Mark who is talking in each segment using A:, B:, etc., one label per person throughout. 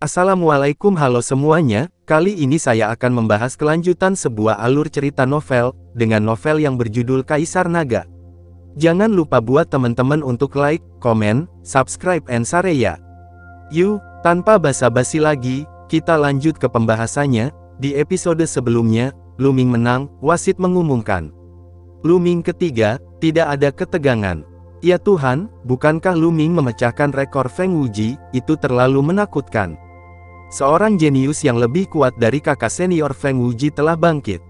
A: Assalamualaikum, halo semuanya. Kali ini saya akan membahas kelanjutan sebuah alur cerita novel, dengan novel yang berjudul Kaisar Naga. Jangan lupa buat teman-teman untuk like, komen, subscribe, and share ya. Yuk, tanpa basa-basi lagi, kita lanjut ke pembahasannya. Di episode sebelumnya, Lu Ming menang, wasit mengumumkan. Lu Ming ketiga, tidak ada ketegangan. Ya Tuhan, bukankah Lu Ming memecahkan rekor Feng Wuji? Itu terlalu menakutkan. Seorang jenius yang lebih kuat dari kakak senior Feng Wuji telah bangkit.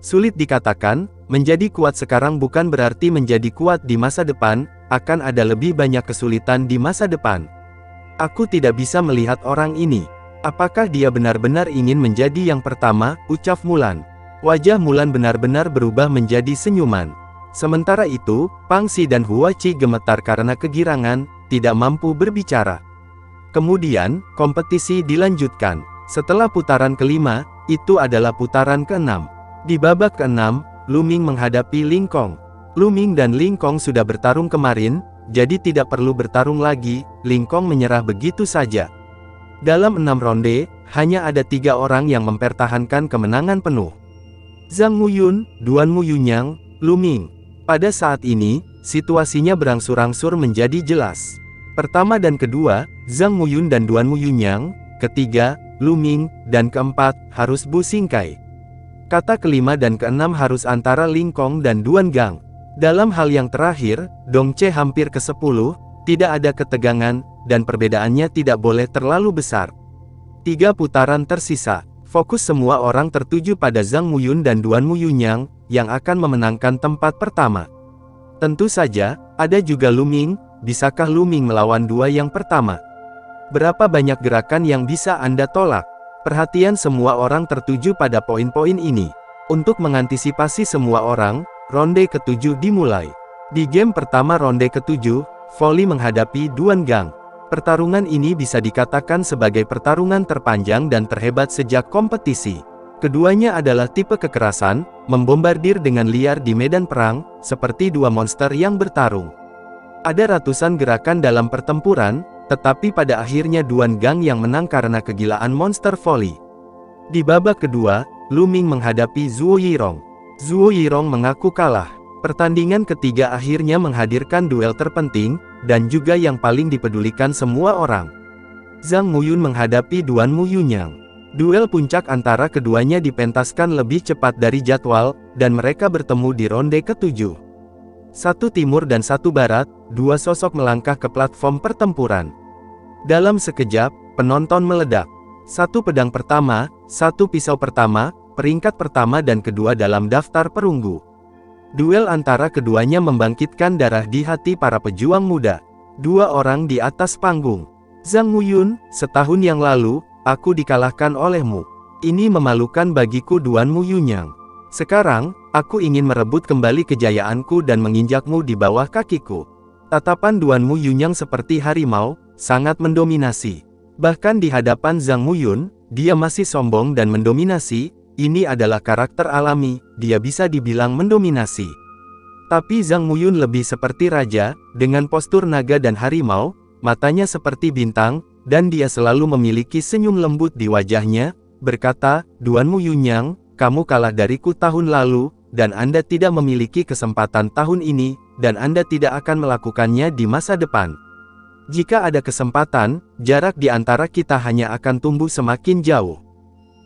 A: Sulit dikatakan, menjadi kuat sekarang bukan berarti menjadi kuat di masa depan, akan ada lebih banyak kesulitan di masa depan. Aku tidak bisa melihat orang ini. Apakah dia benar-benar ingin menjadi yang pertama, ucap Mulan. Wajah Mulan benar-benar berubah menjadi senyuman. Sementara itu, Pang Xi dan Hua Qi gemetar karena kegirangan, tidak mampu berbicara. Kemudian, kompetisi dilanjutkan. Setelah putaran kelima, itu adalah putaran keenam. Di babak keenam, Lu Ming menghadapi Ling Kong. Lu Ming dan Ling Kong sudah bertarung kemarin, jadi tidak perlu bertarung lagi. Ling Kong menyerah begitu saja. Dalam 6 ronde, hanya ada 3 orang yang mempertahankan kemenangan penuh. Zhang Muyun, Duan Muyunyang, Lu Ming. Pada saat ini, situasinya berangsur-angsur menjadi jelas. Pertama dan kedua, Zhang Muyun dan Duan Muyunyang. Ketiga, Lu Ming, dan keempat, harus Bu Xingkai. Kata kelima dan keenam harus antara Ling Kong dan Duan Gang. Dalam hal yang terakhir, Dong Ce hampir ke-10, tidak ada ketegangan, dan perbedaannya tidak boleh terlalu besar. 3 putaran tersisa. Fokus semua orang tertuju pada Zhang Muyun dan Duan Muyunyang, yang akan memenangkan tempat pertama. Tentu saja, ada juga Lu Ming. Bisakah Lu Ming melawan 2 yang pertama? Berapa banyak gerakan yang bisa Anda tolak? Perhatian semua orang tertuju pada poin-poin ini. Untuk mengantisipasi semua orang, ronde ke-7 dimulai. Di game pertama ronde ke-7, Volley menghadapi Duan Gang. Pertarungan ini bisa dikatakan sebagai pertarungan terpanjang dan terhebat sejak kompetisi. Keduanya adalah tipe kekerasan, membombardir dengan liar di medan perang, seperti 2 monster yang bertarung. Ada ratusan gerakan dalam pertempuran, tetapi pada akhirnya Duan Gang yang menang karena kegilaan monster volley. Di babak kedua, Lu Ming menghadapi Zhuo Yirong. Zhuo Yirong mengaku kalah. Pertandingan ketiga akhirnya menghadirkan duel terpenting, dan juga yang paling dipedulikan semua orang. Zhang Muyun menghadapi Duan Muyunyang. Duel puncak antara keduanya dipentaskan lebih cepat dari jadwal, dan mereka bertemu di ronde ke-7. Satu timur dan satu barat, 2 sosok melangkah ke platform pertempuran. Dalam sekejap, penonton meledak. 1 pedang pertama, 1 pisau pertama, peringkat pertama dan kedua dalam daftar perunggu. Duel antara keduanya membangkitkan darah di hati para pejuang muda. 2 orang di atas panggung. Zhang Muyun, setahun yang lalu, aku dikalahkan olehmu. Ini memalukan bagiku Duan Muyunyang. Sekarang, aku ingin merebut kembali kejayaanku dan menginjakmu di bawah kakiku. Tatapan Duan Muyunyang seperti harimau, sangat mendominasi. Bahkan di hadapan Zhang Muyun, dia masih sombong dan mendominasi. Ini adalah karakter alami, dia bisa dibilang mendominasi. Tapi Zhang Muyun lebih seperti raja, dengan postur naga dan harimau, matanya seperti bintang, dan dia selalu memiliki senyum lembut di wajahnya, berkata, Duan Muyunyang, kamu kalah dariku tahun lalu, dan Anda tidak memiliki kesempatan tahun ini, dan Anda tidak akan melakukannya di masa depan. Jika ada kesempatan, jarak di antara kita hanya akan tumbuh semakin jauh.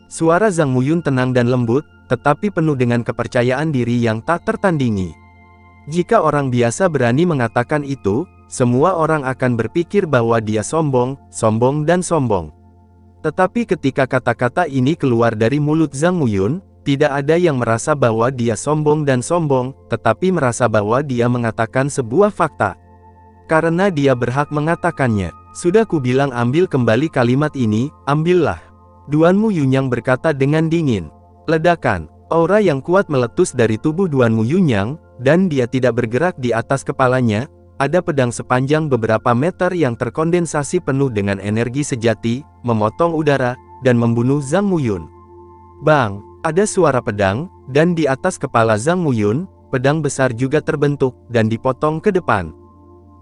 A: Suara Zhang Muyun tenang dan lembut, tetapi penuh dengan kepercayaan diri yang tak tertandingi. Jika orang biasa berani mengatakan itu, semua orang akan berpikir bahwa dia sombong, sombong dan sombong. Tetapi ketika kata-kata ini keluar dari mulut Zhang Muyun, tidak ada yang merasa bahwa dia sombong dan sombong, tetapi merasa bahwa dia mengatakan sebuah fakta. Karena dia berhak mengatakannya. Sudah kubilang ambil kembali kalimat ini, ambillah. Duan Muyunyang berkata dengan dingin. Ledakan, aura yang kuat meletus dari tubuh Duan Muyunyang, dan dia tidak bergerak di atas kepalanya. Ada pedang sepanjang beberapa meter yang terkondensasi penuh dengan energi sejati, memotong udara, dan membunuh Zhang Muyun. Bang! Ada suara pedang, dan di atas kepala Zhang Muyun, pedang besar juga terbentuk, dan dipotong ke depan.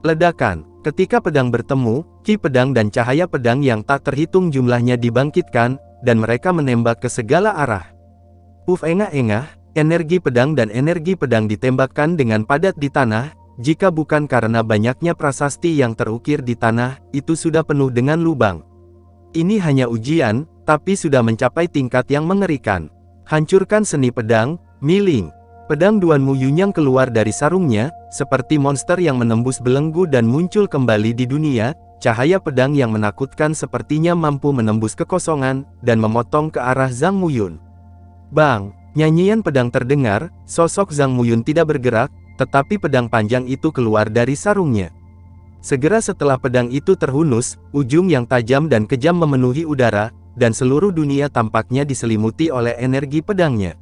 A: Ledakan. Ketika pedang bertemu, ki pedang dan cahaya pedang yang tak terhitung jumlahnya dibangkitkan, dan mereka menembak ke segala arah. Puff engah-engah, energi pedang dan energi pedang ditembakkan dengan padat di tanah. Jika bukan karena banyaknya prasasti yang terukir di tanah, itu sudah penuh dengan lubang. Ini hanya ujian, tapi sudah mencapai tingkat yang mengerikan. Hancurkan seni pedang, miling. Pedang Duan Mu Yunyang keluar dari sarungnya, seperti monster yang menembus belenggu dan muncul kembali di dunia. Cahaya pedang yang menakutkan sepertinya mampu menembus kekosongan, dan memotong ke arah Zhang Muyun. Bang! Nyanyian pedang terdengar, sosok Zhang Muyun tidak bergerak, tetapi pedang panjang itu keluar dari sarungnya. Segera setelah pedang itu terhunus, ujung yang tajam dan kejam memenuhi udara, dan seluruh dunia tampaknya diselimuti oleh energi pedangnya.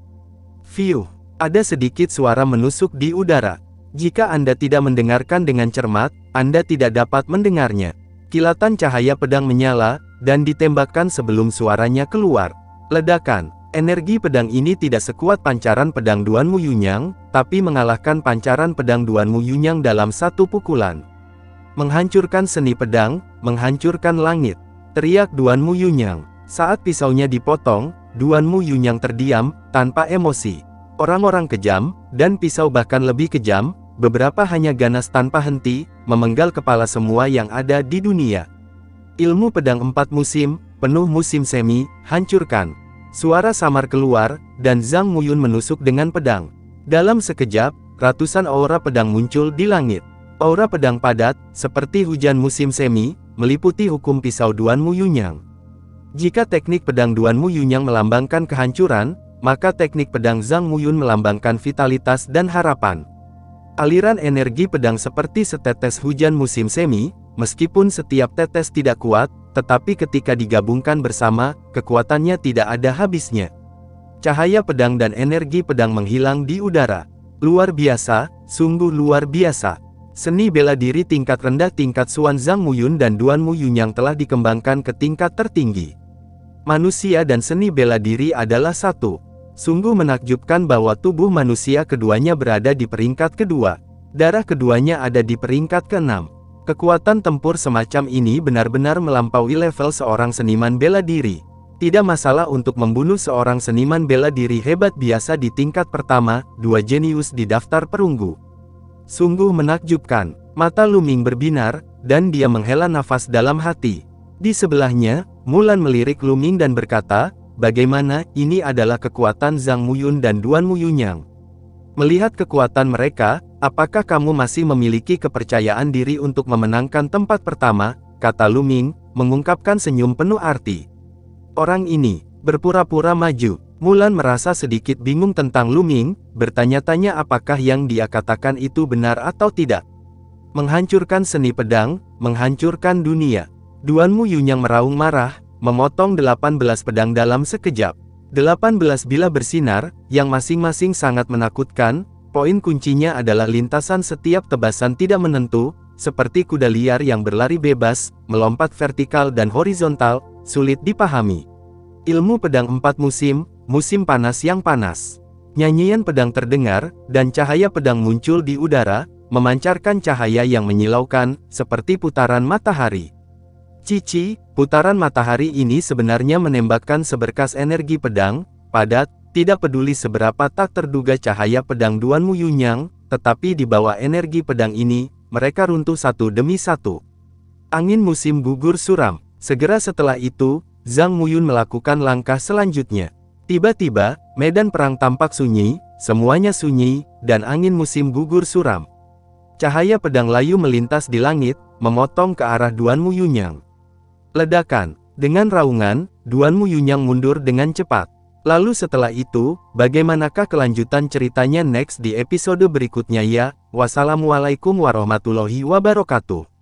A: Fiuh! Ada sedikit suara menusuk di udara. Jika Anda tidak mendengarkan dengan cermat, Anda tidak dapat mendengarnya. Kilatan cahaya pedang menyala, dan ditembakkan sebelum suaranya keluar. Ledakan. Energi pedang ini tidak sekuat pancaran pedang Duan Mu Yunyang, tapi mengalahkan pancaran pedang Duan Mu Yunyang dalam satu pukulan. Menghancurkan seni pedang, menghancurkan langit. Teriak Duan Mu Yunyang. Saat pisaunya dipotong, Duan Mu Yunyang terdiam, tanpa emosi. Orang-orang kejam, dan pisau bahkan lebih kejam, beberapa hanya ganas tanpa henti, memenggal kepala semua yang ada di dunia. Ilmu pedang 4 musim, penuh musim semi, hancurkan. Suara samar keluar, dan Zhang Muyun menusuk dengan pedang. Dalam sekejap, ratusan aura pedang muncul di langit. Aura pedang padat, seperti hujan musim semi, meliputi hukum pisau Duan Mu Yunyang. Jika teknik pedang Duan Mu Yunyang melambangkan kehancuran, maka teknik pedang Zhang Muyun melambangkan vitalitas dan harapan. Aliran energi pedang seperti setetes hujan musim semi, meskipun setiap tetes tidak kuat, tetapi ketika digabungkan bersama, kekuatannya tidak ada habisnya. Cahaya pedang dan energi pedang menghilang di udara. Luar biasa, sungguh luar biasa. Seni bela diri tingkat rendah tingkat Suan Zhang Muyun dan Duan Mu Yunyang telah dikembangkan ke tingkat tertinggi. Manusia dan seni bela diri adalah satu. Sungguh menakjubkan bahwa tubuh manusia keduanya berada di peringkat kedua. Darah keduanya ada di peringkat ke-6. Kekuatan tempur semacam ini benar-benar melampaui level seorang seniman bela diri. Tidak masalah untuk membunuh seorang seniman bela diri hebat biasa di tingkat pertama, 2 jenius di daftar perunggu. Sungguh menakjubkan. Mata Lu Ming berbinar, dan dia menghela nafas dalam hati. Di sebelahnya, Mulan melirik Lu Ming dan berkata, bagaimana, ini adalah kekuatan Zhang Muyun dan Duan Mu Yunyang. Melihat kekuatan mereka, apakah kamu masih memiliki kepercayaan diri untuk memenangkan tempat pertama, kata Lu Ming, mengungkapkan senyum penuh arti. Orang ini, berpura-pura maju. Mulan merasa sedikit bingung tentang Lu Ming, bertanya-tanya apakah yang dia katakan itu benar atau tidak. Menghancurkan seni pedang, menghancurkan dunia. Duan Mu Yunyang meraung marah, memotong 18 pedang dalam sekejap. 18 bila bersinar, yang masing-masing sangat menakutkan. Poin kuncinya adalah lintasan setiap tebasan tidak menentu, seperti kuda liar yang berlari bebas, melompat vertikal dan horizontal, sulit dipahami. Ilmu pedang 4 musim, musim panas yang panas. Nyanyian pedang terdengar, dan cahaya pedang muncul di udara, memancarkan cahaya yang menyilaukan, seperti putaran matahari. Cici, putaran matahari ini sebenarnya menembakkan seberkas energi pedang, padat, tidak peduli seberapa tak terduga cahaya pedang Duan Mu Yunyang, tetapi di bawah energi pedang ini, mereka runtuh satu demi satu. Angin musim gugur suram. Segera setelah itu, Zhang Muyun melakukan langkah selanjutnya. Tiba-tiba, medan perang tampak sunyi, semuanya sunyi, dan angin musim gugur suram. Cahaya pedang layu melintas di langit, memotong ke arah Duan Mu Yunyang. Ledakan. Dengan raungan, Duan Mu Yunyang mundur dengan cepat. Lalu setelah itu, bagaimanakah kelanjutan ceritanya next di episode berikutnya ya? Wassalamualaikum warahmatullahi wabarakatuh.